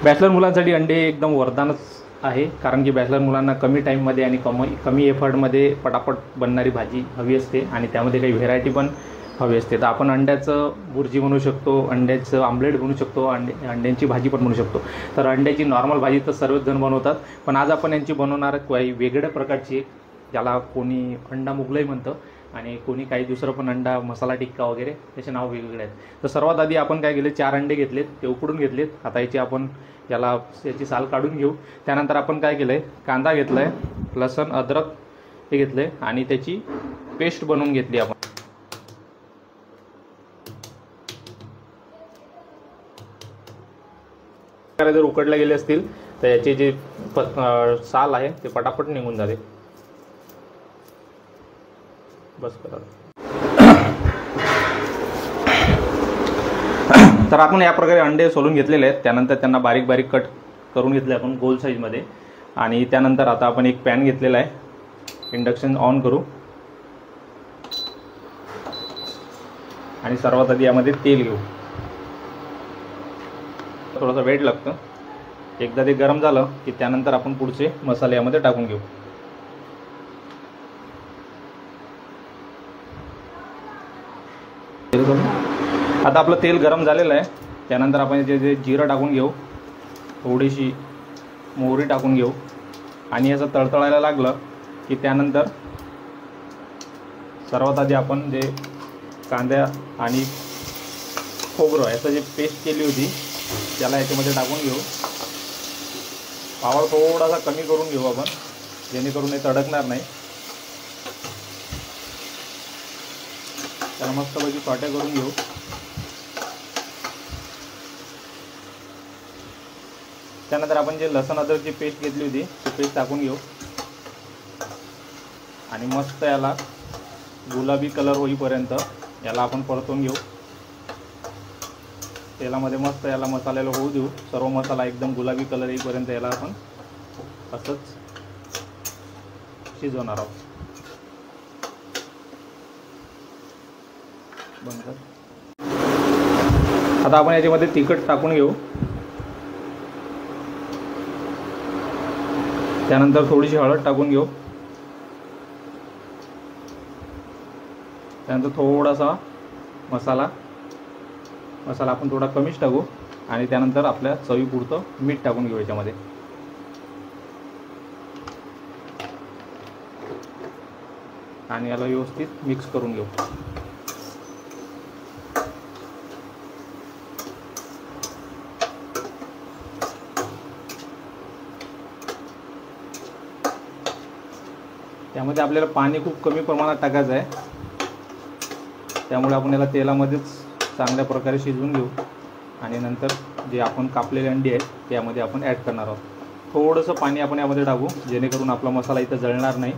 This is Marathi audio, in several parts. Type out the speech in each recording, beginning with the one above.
बॅचलर मुलांसाठी अंडे एकदम वरदानच आहे, कारण की बॅचलर मुलांना कमी टाईममध्ये आणि कमी एफर्टमध्ये पटापट बनणारी भाजी हवी असते आणि त्यामध्ये काही व्हेरायटी पण हवी असते. तर आपण अंड्याचं भुर्जी बनवू शकतो, अंड्याचं आमलेट बनवू शकतो, अंड्यांची भाजी पण बनवू शकतो. तर अंड्याची नॉर्मल भाजी तर सर्वच जण बनवतात, पण आज आपण यांची बनवणार काही वेगळ्या प्रकारची, ज्याला कोणी अंडा मुगलई म्हणतं आणि कोणी काही दुसरं पण अंडा मसाला टिक्का वगैरे त्याचे नाव वेगवेगळे आहेत. तर सर्वात आधी आपण काय केले, 4 अंडे घेतलेत, ते उकडून घेतलेत. आता याची साल काढून घेऊ. त्यानंतर आपण काय केलं आहे, कांदा घेतला आहे, लसूण अद्रक हे घेतलं आहे आणि त्याची पेस्ट बनवून घेतली आपण. जर उकडले गेले असतील तर याचे जे साल आहे ते पटापट निघून जाते. बस करा. तर आपण या प्रकारे अंडे सोलून घेतलेले आहेत. त्यानंतर त्यांना बारीक बारीक कट करून घेतले आपण गोल साईजमध्ये. आणि त्यानंतर आता आपण एक पॅन घेतलेला आहे, इंडक्शन ऑन करू आणि सर्वात आधी यामध्ये तेल घेऊ. थोडासा वेळ लागतं. एकदा ते गरम झालं की त्यानंतर आपण पुढचे मसाले यामध्ये टाकून घेऊ. आता आपलं तेल गरम झालेलं आहे. त्यानंतर आपण जे जिरं टाकून घेऊ, थोडीशी मोहरी टाकून घेऊ आणि याचं तळतळायला लागलं की त्यानंतर सर्वात आधी आपण जे कांदा आणि खोबरं याचं जे पेस्ट केली होती त्याला याच्यामध्ये टाकून घेऊ. पावळ थोडासा कमी करून घेऊ आपण, जेणेकरून हे तडकणार नाही. त्याला मस्तपैकी सॉटे करून घेऊ. त्यानंतर आपण जे लसूण अद्रकची पेस्ट घेतली होती ती पेस्ट टाकून घेऊ आणि मस्त याला गुलाबी कलर होईपर्यंत याला आपण परतून घेऊ. तेलामध्ये मस्त याला मसाल्याला होऊ देऊ. सर्व मसाला एकदम गुलाबी कलर येईपर्यंत याला आपण असंच शिजवणार आहोत. आता आपण याच्यामध्ये तिखट टाकून घेऊ. त्यानंतर थोडीशी हळद टाकून घेऊ. त्यानंतर थोडासा मसाला आपण थोडा कमीच टाकू आणि त्यानंतर आपल्या चवीपुरतं मीठ टाकून घेऊ याच्यामध्ये. आणि याला व्यवस्थित मिक्स करून घेऊ. त्यामध्ये आपल्याला पाणी खूप कमी प्रमाणात टाकायचं आहे, त्यामुळे आपण याला तेलामध्येच चांगल्या प्रकारे शिजवून घेऊ आणि नंतर जे आपण कापलेले अंडी आहेत त्यामध्ये आपण ॲड करणार आहोत. थोडंसं पाणी आपण यामध्ये टाकू, जेणेकरून आपला मसाला इथं जळणार नाही.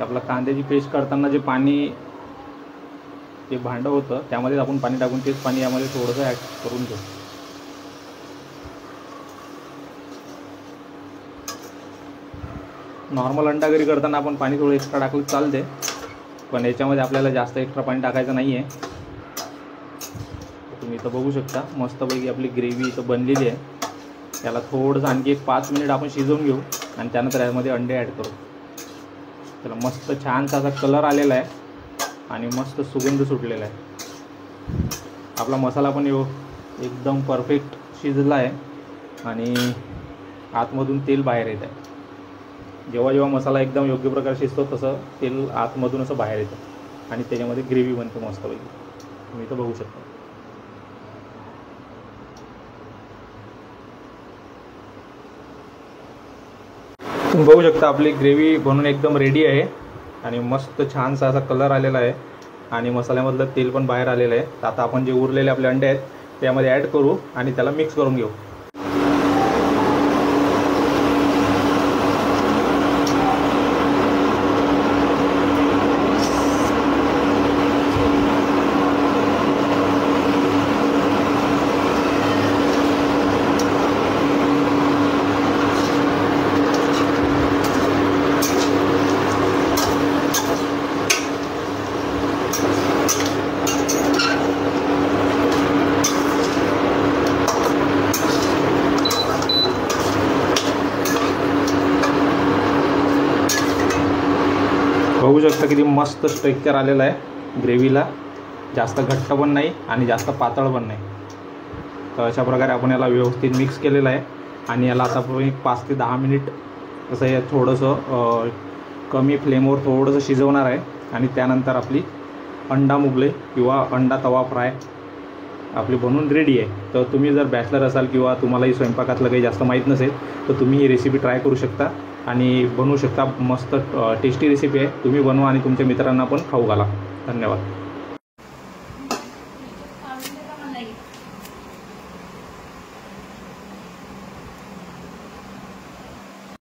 आपला कांद्याची पेस्ट करताना जे पाणी जे भांडं होतं त्यामध्ये आपण पाणी टाकून तेच पाणी यामध्ये थोडंसं ॲड करून घेऊ. नॉर्मल अंडा घरी करताना आपण पाणी थोडं एक्स्ट्रा टाकलं चालते, पण याच्यामध्ये आपल्याला जास्त एक्स्ट्रा पाणी टाकायचं नाही आहे. तुम्ही इथं बघू शकता मस्तपैकी आपली ग्रेव्ही इथं बनलेली आहे. त्याला थोडंसं आणखी एक 5 मिनिट आपण शिजवून घेऊ आणि त्यानंतर यामध्ये अंडे ॲड करू. त्याला मस्त छानसा असा कलर आलेला आहे आणि मस्त सुगंध सुटलेला आहे. आपला मसाला पण एकदम परफेक्ट शिजला आहे आणि आतमधून तेल बाहेर येत आहे. जेव्हा जेव्हा मसाला एकदम योग्य प्रकारे शिजतो तसं तेल आतमधून असं बाहेर येतं आणि त्याच्यामध्ये ग्रेव्ही बनते मस्तपैकी. तुम्ही इथं बघू शकता. तुम्ही बघू शकता आपली ग्रेव्ही बनवून एकदम रेडी आहे आणि मस्त छानसा असा कलर आलेला आहे आणि मसाल्यामधलं तेल पण बाहेर आलेलं आहे. आता आपण जे उरलेले आपले अंडे आहेत त्यामध्ये ॲड करू आणि त्याला मिक्स करून घेऊ. बघू शकता किती मस्त स्ट्रेक्चर आलेलं आहे ग्रेव्हीला. जास्त घट्ट पण नाही आणि जास्त पातळ पण नाही. तर अशा प्रकारे आपण याला व्यवस्थित मिक्स केलेलं आहे आणि याला आता आपण 5 ते 10 मिनिट असं हे थोडंसं कमी फ्लेमवर थोडंसं शिजवणार आहे. आणि त्यानंतर आपली अंडा मुगले किंवा अंडा तवा फ्राय आपली बनवून रेडी आहे. तर तुम्ही जर बॅचलर असाल किंवा तुम्हालाही स्वयंपाकातलं काही जास्त माहीत नसेल तर तुम्ही ही रेसिपी ट्राय करू शकता आणि बनवू शकता. मस्त टेस्टी रेसिपी आहे. तुम्ही बनवा आणि तुमच्या मित्रांना पण खाऊ घाला. धन्यवाद.